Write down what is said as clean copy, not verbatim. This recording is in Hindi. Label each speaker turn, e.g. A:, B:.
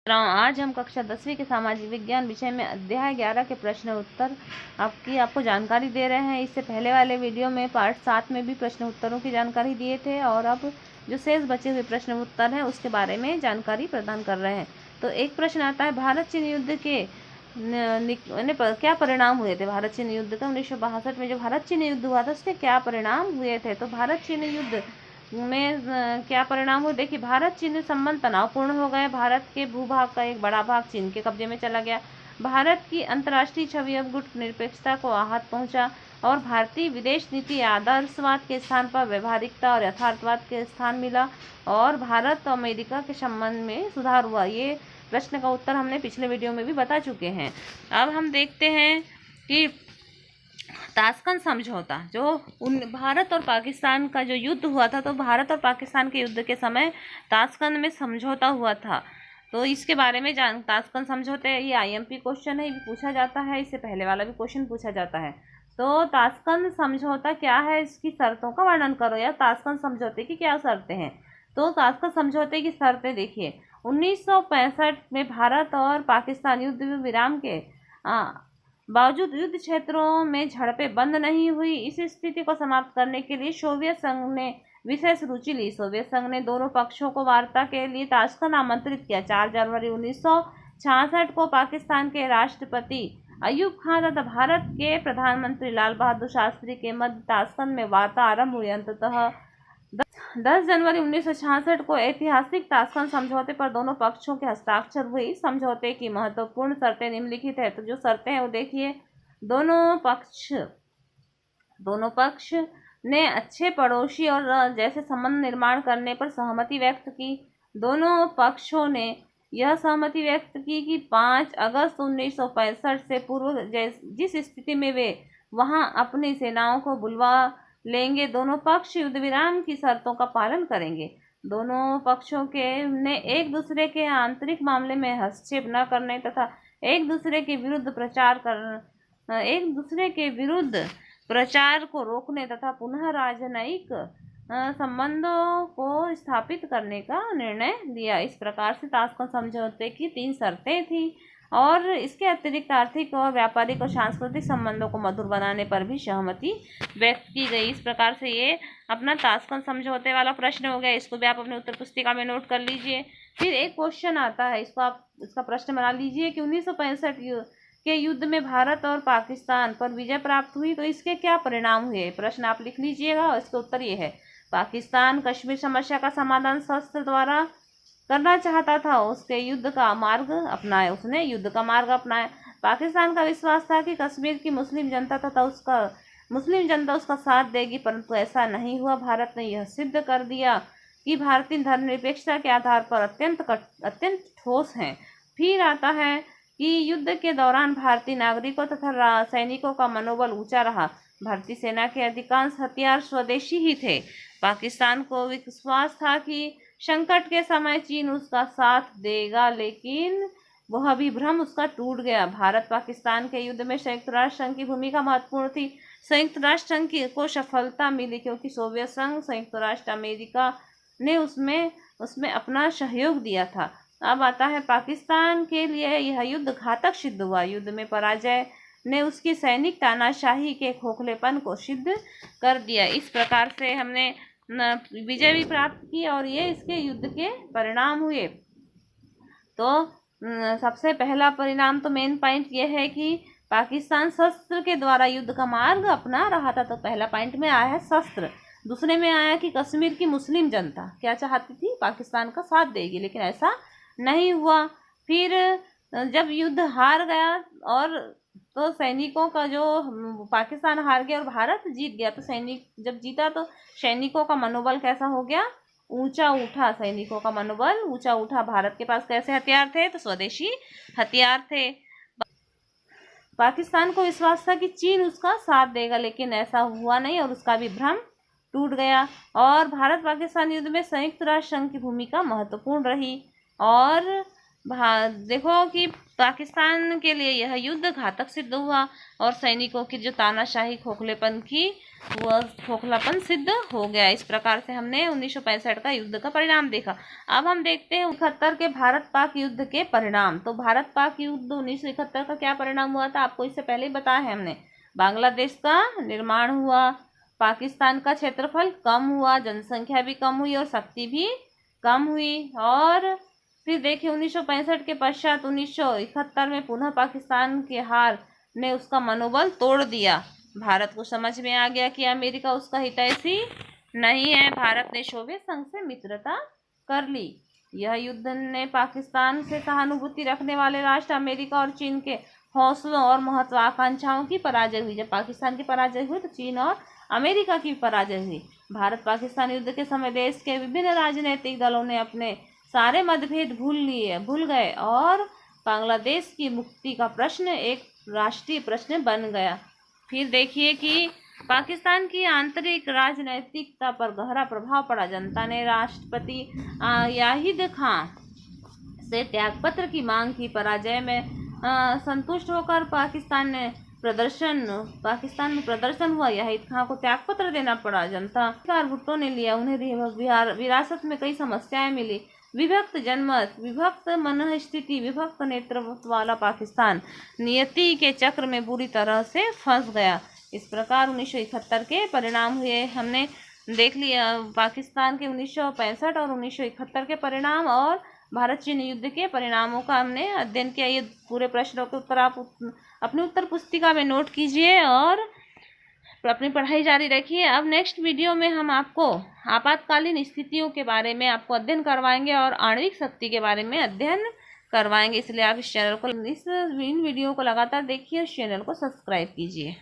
A: आज हम कक्षा 10वीं के सामाजिक विज्ञान विषय में अध्याय 11 के प्रश्न उत्तर आपको जानकारी दे रहे हैं। इससे पहले वाले वीडियो में पार्ट 7 में भी प्रश्न उत्तरों की जानकारी दिए थे और अब जो शेष बचे हुए प्रश्न उत्तर हैं उसके बारे में जानकारी प्रदान कर रहे हैं। तो एक प्रश्न आता है, भारत चीन युद्ध के क्या परिणाम हुए थे। भारत चीन युद्ध का 1962 में जो भारत चीन युद्ध हुआ था उसके क्या परिणाम हुए थे। तो भारत चीन युद्ध में क्या परिणाम हुए, देखिए भारत चीन संबंध तनावपूर्ण हो गए। भारत के भूभाग का एक बड़ा भाग चीन के कब्जे में चला गया। भारत की अंतर्राष्ट्रीय छवि अब गुट निरपेक्षता को आहत पहुंचा और भारतीय विदेश नीति आदर्शवाद के स्थान पर व्यवहारिकता और यथार्थवाद के स्थान मिला और भारत और अमेरिका के संबंध में सुधार हुआ। ये प्रश्न का उत्तर हमने पिछले वीडियो में भी बता चुके हैं। अब हम देखते हैं कि ताशकंद समझौता, जो भारत और पाकिस्तान का जो युद्ध हुआ था, तो भारत और पाकिस्तान के युद्ध के समय ताशकंद में समझौता हुआ था। तो इसके बारे में ताशकंद समझौते, ये IMP क्वेश्चन है, ये भी पूछा जाता है। इससे पहले वाला भी क्वेश्चन पूछा जाता है। तो ताशकंद समझौता क्या है, इसकी शर्तों का वर्णन करो या ताशकंद समझौते की क्या शर्तें हैं। तो ताशकंद समझौते की शर्तें देखिए, 1965 में भारत और पाकिस्तान युद्ध विराम के बावजूद युद्ध क्षेत्रों में झड़पें बंद नहीं हुई। इस स्थिति को समाप्त करने के लिए सोवियत संघ ने विशेष रुचि ली। सोवियत संघ ने दोनों पक्षों को वार्ता के लिए ताशकंद आमंत्रित किया। 4 जनवरी 1966 को पाकिस्तान के राष्ट्रपति अयूब खान तथा भारत के प्रधानमंत्री लाल बहादुर शास्त्री के मध्य ताशकंद में वार्ता आरंभ हुई। अंततः 10 जनवरी 1966 को ऐतिहासिक ताशकंद समझौते पर दोनों पक्षों के हस्ताक्षर हुए। इस समझौते की महत्वपूर्ण शर्तें निम्नलिखित है। तो जो शर्तें हैं वो देखिए, दोनों पक्ष ने अच्छे पड़ोसी और जैसे संबंध निर्माण करने पर सहमति व्यक्त की। दोनों पक्षों ने यह सहमति व्यक्त की कि 5 अगस्त 1965 से पूर्व जिस स्थिति में वे वहां अपनी सेनाओं को बुलवा लेंगे, दोनों पक्ष युद्ध विराम की शर्तों का पालन करेंगे। दोनों पक्षों के ने एक दूसरे के आंतरिक मामले में हस्तक्षेप न करने तथा एक दूसरे के विरुद्ध प्रचार को रोकने तथा पुनः राजनयिक संबंधों को स्थापित करने का निर्णय लिया। इस प्रकार से ताशकंद समझौते की 3 शर्तें थी और इसके अतिरिक्त आर्थिक और व्यापारिक और सांस्कृतिक संबंधों को मधुर बनाने पर भी सहमति व्यक्त की गई। इस प्रकार से ये अपना ताशकंद समझौते वाला प्रश्न हो गया। इसको भी आप अपने उत्तर पुस्तिका में नोट कर लीजिए। फिर एक क्वेश्चन आता है, इसको आप इसका प्रश्न बना लीजिए कि 1965 के युद्ध में भारत और पाकिस्तान पर विजय प्राप्त हुई, तो इसके क्या परिणाम हुए। प्रश्न आप लिख लीजिएगा और इसका उत्तर ये है, पाकिस्तान कश्मीर समस्या का समाधान शस्त्र द्वारा करना चाहता था। उसने युद्ध का मार्ग अपनाया। पाकिस्तान का विश्वास था कि कश्मीर की मुस्लिम जनता उसका साथ देगी, परंतु ऐसा नहीं हुआ। भारत ने यह सिद्ध कर दिया कि भारतीय धर्मनिरपेक्षता के आधार पर अत्यंत ठोस हैं। फिर आता है कि युद्ध के दौरान भारतीय नागरिकों तथा सैनिकों का मनोबल ऊंचा रहा। भारतीय सेना के अधिकांश हथियार स्वदेशी ही थे। पाकिस्तान को विश्वास था कि संकट के समय चीन उसका साथ देगा, लेकिन वह अभिभ्रम उसका टूट गया। भारत पाकिस्तान के युद्ध में संयुक्त राष्ट्र संघ की भूमिका महत्वपूर्ण थी। संयुक्त राष्ट्र संघ को सफलता मिली क्योंकि सोवियत संघ, संयुक्त राष्ट्र अमेरिका ने उसमें अपना सहयोग दिया था। अब आता है, पाकिस्तान के लिए यह युद्ध घातक सिद्ध हुआ। युद्ध में पराजय ने उसकी सैनिक तानाशाही के खोखलेपन को सिद्ध कर दिया। इस प्रकार से हमने विजय भी प्राप्त की और ये इसके युद्ध के परिणाम हुए। तो सबसे पहला परिणाम, तो मेन पॉइंट ये है कि पाकिस्तान शस्त्र के द्वारा युद्ध का मार्ग अपना रहा था। तो पहला पॉइंट में आया है शस्त्र। दूसरे में आया कि कश्मीर की मुस्लिम जनता क्या चाहती थी, पाकिस्तान का साथ देगी, लेकिन ऐसा नहीं हुआ। फिर जब युद्ध हार गया और तो सैनिकों का जो पाकिस्तान हार गया और भारत जीत गया, तो सैनिक जब जीता तो सैनिकों का मनोबल कैसा हो गया, ऊंचा उठा। सैनिकों का मनोबल ऊंचा उठा। भारत के पास कैसे हथियार थे, तो स्वदेशी हथियार थे। पाकिस्तान को विश्वास था कि चीन उसका साथ देगा, लेकिन ऐसा हुआ नहीं और उसका भी भ्रम टूट गया। और भारत पाकिस्तान युद्ध में संयुक्त राष्ट्र संघ की भूमिका महत्वपूर्ण रही। और देखो कि पाकिस्तान के लिए यह युद्ध घातक सिद्ध हुआ और सैनिकों की जो तानाशाही खोखलेपन की वह खोखलापन सिद्ध हो गया। इस प्रकार से हमने 1965 का युद्ध का परिणाम देखा। अब हम देखते हैं 71 के भारत पाक युद्ध के परिणाम। तो भारत पाक युद्ध 1971 का क्या परिणाम हुआ था, आपको इससे पहले ही बताया है हमने। बांग्लादेश का निर्माण हुआ, पाकिस्तान का क्षेत्रफल कम हुआ, जनसंख्या भी कम हुई और शक्ति भी कम हुई। और फिर देखिए 1965 के पश्चात 1971 में पुनः पाकिस्तान की हार ने उसका मनोबल तोड़ दिया। भारत को समझ में आ गया कि अमेरिका उसका हितैषी नहीं है। भारत ने सोवियत संघ से मित्रता कर ली। यह युद्ध ने पाकिस्तान से सहानुभूति रखने वाले राष्ट्र अमेरिका और चीन के हौसलों और महत्वाकांक्षाओं की पराजय हुई। जब पाकिस्तान की पराजय हुई तो चीन और अमेरिका की पराजय हुई। भारत पाकिस्तान युद्ध के समय देश के विभिन्न राजनीतिक दलों ने अपने सारे मतभेद भूल गए और बांग्लादेश की मुक्ति का प्रश्न एक राष्ट्रीय प्रश्न बन गया। फिर देखिए कि पाकिस्तान की आंतरिक राजनैतिकता पर गहरा प्रभाव पड़ा। जनता ने राष्ट्रपति याहिद खान से त्यागपत्र की मांग की। पराजय में संतुष्ट होकर पाकिस्तान में प्रदर्शन हुआ। याहिद खान को त्यागपत्र देना पड़ा। जनता भुट्टो ने लिया। उन्हें विरासत में कई समस्याएं मिली। विभक्त जनमत, विभक्त मनस्थिति, विभक्त नेतृत्व वाला पाकिस्तान नियति के चक्र में बुरी तरह से फंस गया। इस प्रकार 1971 के परिणाम हुए। हमने देख लिया पाकिस्तान के 1965 और 1971 के परिणाम और भारत चीन युद्ध के परिणामों का हमने अध्ययन किया। ये पूरे प्रश्नों के उत्तर आप अपनी उत्तर पुस्तिका में नोट कीजिए और अपनी पढ़ाई जारी रखिए। अब नेक्स्ट वीडियो में हम आपको आपातकालीन स्थितियों के बारे में आपको अध्ययन करवाएंगे और आणविक शक्ति के बारे में अध्ययन करवाएंगे। इसलिए आप इस चैनल को इन वीडियो को लगातार देखिए और इस चैनल को सब्सक्राइब कीजिए।